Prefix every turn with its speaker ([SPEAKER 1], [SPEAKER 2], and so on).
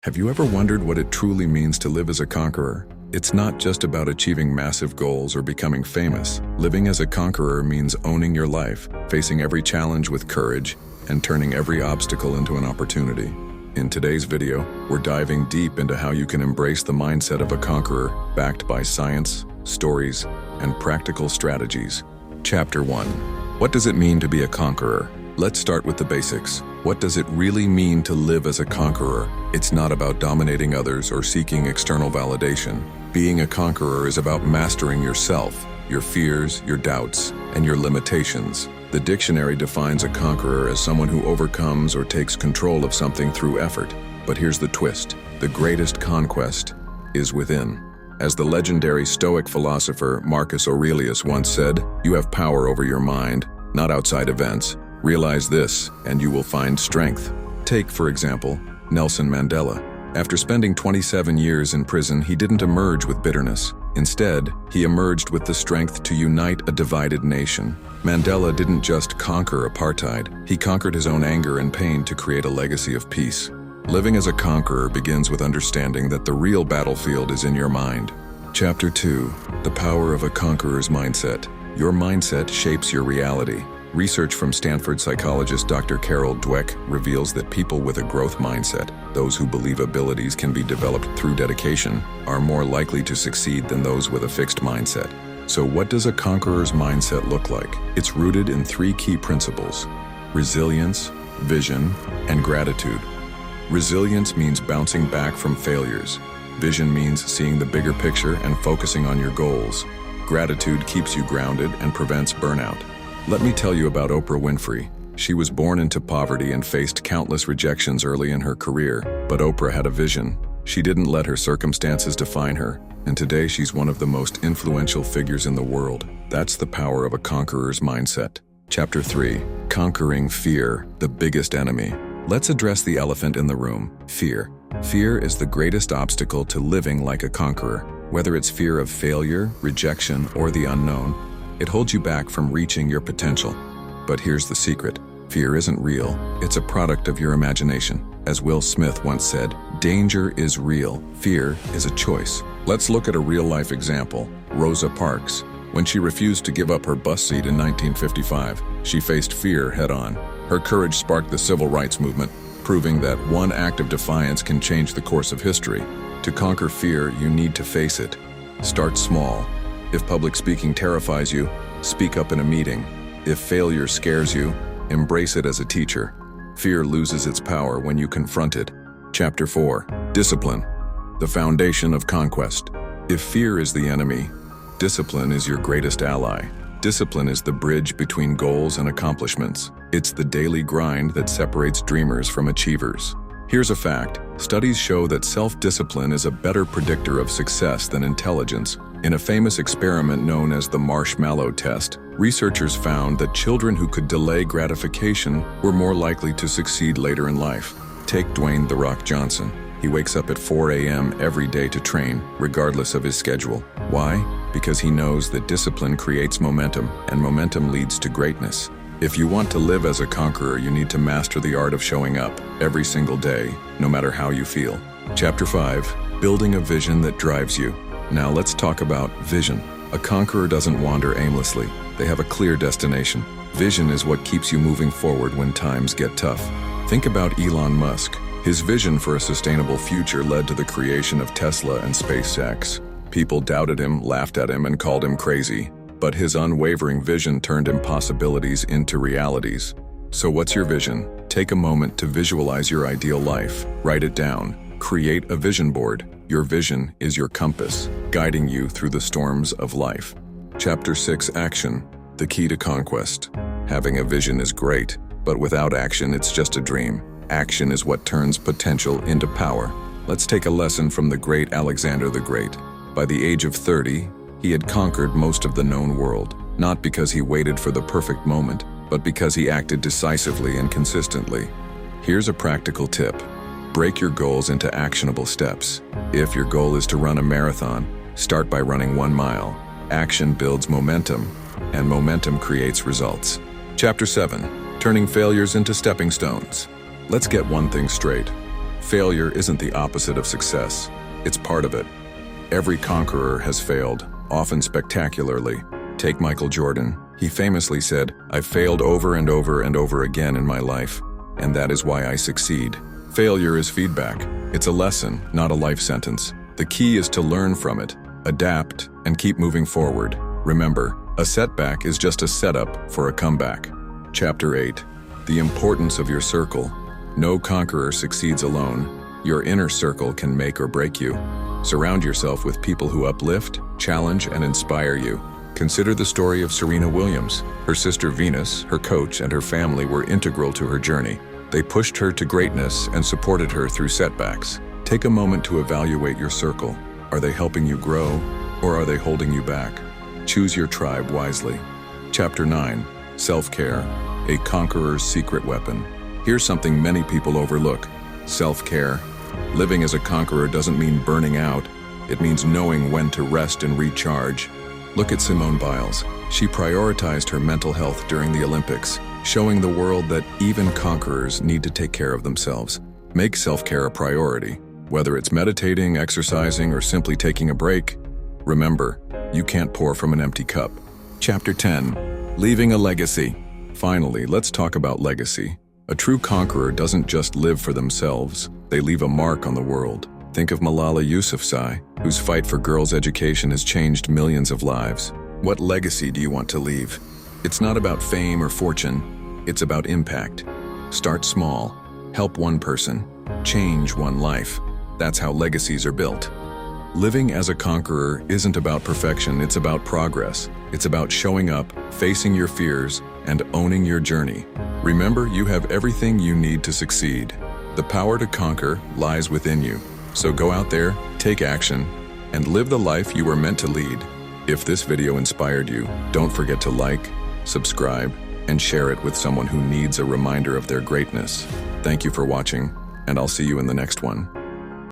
[SPEAKER 1] Have you ever wondered what it truly means to live as a conqueror? It's not just about achieving massive goals or becoming famous. Living as a conqueror means owning your life, facing every challenge with courage, and turning every obstacle into an opportunity. In today's video, we're diving deep into how you can embrace the mindset of a conqueror, backed by science, stories, and practical strategies. Chapter 1. What does it mean to be a conqueror? Let's start with the basics. What does it really mean to live as a conqueror? It's not about dominating others or seeking external validation. Being a conqueror is about mastering yourself, your fears, your doubts, and your limitations. The dictionary defines a conqueror as someone who overcomes or takes control of something through effort. But here's the twist: the greatest conquest is within. As the legendary Stoic philosopher Marcus Aurelius once said, "You have power over your mind, not outside events. Realize this, and you will find strength." Take, for example, Nelson Mandela. After spending 27 years in prison, he didn't emerge with bitterness. Instead, he emerged with the strength to unite a divided nation. Mandela didn't just conquer apartheid, he conquered his own anger and pain to create a legacy of peace. Living as a conqueror begins with understanding that the real battlefield is in your mind. Chapter 2. The power of a conqueror's mindset. Your mindset shapes your reality. Research from Stanford psychologist Dr. Carol Dweck reveals that people with a growth mindset, those who believe abilities can be developed through dedication, are more likely to succeed than those with a fixed mindset. So what does a conqueror's mindset look like? It's rooted in 3 key principles: resilience, vision, and gratitude. Resilience means bouncing back from failures. Vision means seeing the bigger picture and focusing on your goals. Gratitude keeps you grounded and prevents burnout. Let me tell you about Oprah Winfrey. She was born into poverty and faced countless rejections early in her career, but Oprah had a vision. She didn't let her circumstances define her, and today she's one of the most influential figures in the world. That's the power of a conqueror's mindset. Chapter 3. Conquering fear, the biggest enemy. Let's address the elephant in the room: fear. Fear is the greatest obstacle to living like a conqueror. Whether it's fear of failure, rejection, or the unknown, it holds you back from reaching your potential. But here's the secret: fear isn't real, it's a product of your imagination. As Will Smith once said, "Danger is real, fear is a choice." Let's look at a real-life example: Rosa Parks. When she refused to give up her bus seat in 1955, she faced fear head-on. Her courage sparked the civil rights movement, proving that one act of defiance can change the course of history. To conquer fear, you need to face it. Start small. If public speaking terrifies you, speak up in a meeting. If failure scares you, embrace it as a teacher. Fear loses its power when you confront it. Chapter 4. Discipline, the foundation of conquest. If fear is the enemy, discipline is your greatest ally. Discipline is the bridge between goals and accomplishments. It's the daily grind that separates dreamers from achievers. Here's a fact: studies show that self-discipline is a better predictor of success than intelligence. In a famous experiment known as the marshmallow test, researchers found that children who could delay gratification were more likely to succeed later in life. Take Dwayne "The Rock" Johnson. He wakes up at 4 a.m. every day to train, regardless of his schedule. Why? Because he knows that discipline creates momentum, and momentum leads to greatness. If you want to live as a conqueror, you need to master the art of showing up every single day, no matter how you feel. Chapter 5. Building a vision that drives you. Now let's talk about vision. A conqueror doesn't wander aimlessly. They have a clear destination. Vision is what keeps you moving forward when times get tough. Think about Elon Musk. His vision for a sustainable future led to the creation of Tesla and SpaceX. People doubted him, laughed at him, and called him crazy. But his unwavering vision turned impossibilities into realities. So what's your vision? Take a moment to visualize your ideal life. Write it down. Create a vision board. Your vision is your compass, guiding you through the storms of life. Chapter 6. Action, the key to conquest. Having a vision is great, but without action, it's just a dream. Action is what turns potential into power. Let's take a lesson from the great Alexander the Great. By the age of 30, he had conquered most of the known world, not because he waited for the perfect moment, but because he acted decisively and consistently. Here's a practical tip: break your goals into actionable steps. If your goal is to run a marathon, start by running 1 mile. Action builds momentum, and momentum creates results. Chapter 7. Turning failures into stepping stones. Let's get one thing straight: Failure isn't the opposite of success. It's part of it. Every conqueror has failed, often spectacularly. Take Michael Jordan. He famously said, "I've failed over and over and over again in my life, and that is why I succeed." Failure is feedback. It's a lesson, not a life sentence. The key is to learn from it, adapt, and keep moving forward. Remember, a setback is just a setup for a comeback. Chapter 8. The importance of your circle. No conqueror succeeds alone. Your inner circle can make or break you. Surround yourself with people who uplift, challenge, and inspire you. Consider the story of Serena Williams. Her sister Venus, her coach, and her family were integral to her journey. They pushed her to greatness and supported her through setbacks. Take a moment to evaluate your circle. Are they helping you grow, or are they holding you back? Choose your tribe wisely. Chapter 9. Self-care, a conqueror's secret weapon. Here's something many people overlook: self-care. Living as a conqueror doesn't mean burning out. It means knowing when to rest and recharge. Look at Simone Biles. She prioritized her mental health during the Olympics, showing the world that even conquerors need to take care of themselves. Make self-care a priority. Whether it's meditating, exercising, or simply taking a break, remember, you can't pour from an empty cup. Chapter 10. Leaving a legacy. Finally, let's talk about legacy. A true conqueror doesn't just live for themselves, they leave a mark on the world. Think of Malala Yousafzai, whose fight for girls' education has changed millions of lives. What legacy do you want to leave? It's not about fame or fortune, it's about impact. Start small, help one person, change one life. That's how legacies are built. Living as a conqueror isn't about perfection, it's about progress. It's about showing up, facing your fears, and owning your journey. Remember, you have everything you need to succeed. The power to conquer lies within you. So go out there, take action, and live the life you were meant to lead. If this video inspired you, don't forget to like, subscribe, and share it with someone who needs a reminder of their greatness. Thank you for watching, and I'll see you in the next one.